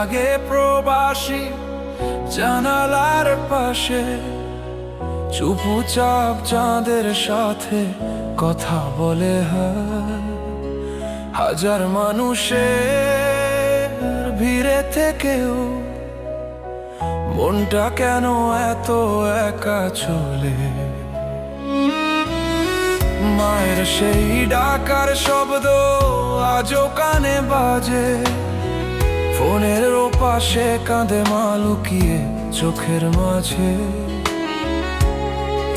লাগে প্রবাসী জানালার পাশে, চুপচাপ চাঁদের সাথে কথা বলে। হাজার মানুষের ভিড়ে থেকেও মনটা কেন এত একা চলে। মায়ের সেই ডাকার শব্দ আজও কানে বাজে, ফোনের ওপাশে কাঁদে মা লুকিয়ে চোখের মাঝে।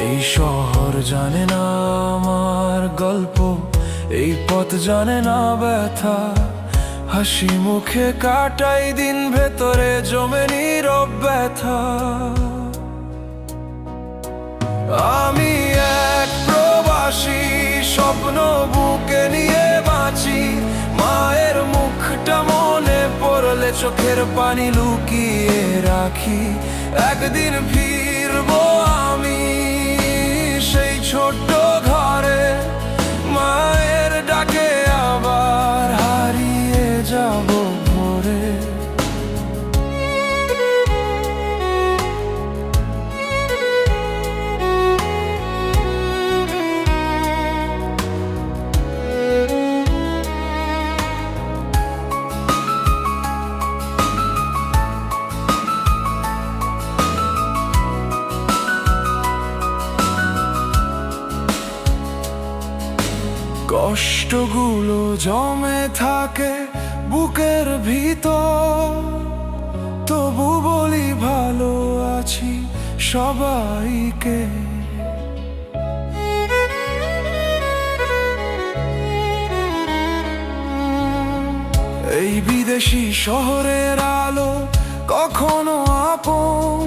এই শহর জানে না আমার গল্প, এই পথ জানে না ব্যথা। হাসি মুখে কাটাই দিন, ভেতরে জমে নীরব ব্যথা। আমি এক প্রবাসী, স্বপ্ন বুকে নিয়ে বাঁচি। মায়ের মুখটা মনে পড়লে চোখের পানি লুকিয়ে রাখি। একদিন ফিরবো আমি সেই ছোট্ট ঘরে, মায়ের ডাকে আবার হারিয়ে যাব ভোরে। কষ্টগুলো জমে থাকে বুকের ভিতর, তবু বলি ভালো আছি সবাইকে। এই বিদেশি শহরের আলো কখনো আপন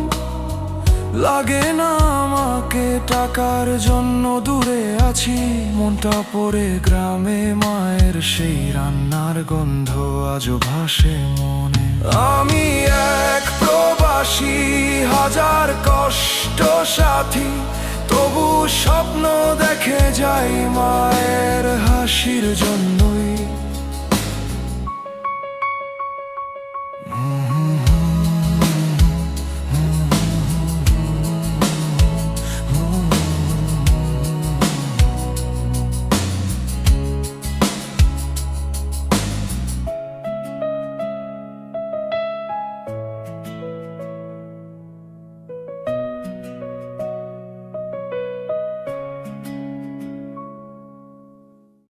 লাগে না আমাকে, টাকার জন্য দূরে আছি। মনটা পড়ে গ্রামে, মায়ের সেই রান্নার গন্ধ আজও ভাসে মনে। আমি এক প্রবাসী, হাজার কষ্ট সাথী, তবু স্বপ্ন দেখে যাই মায়ের হাসির জন্যই।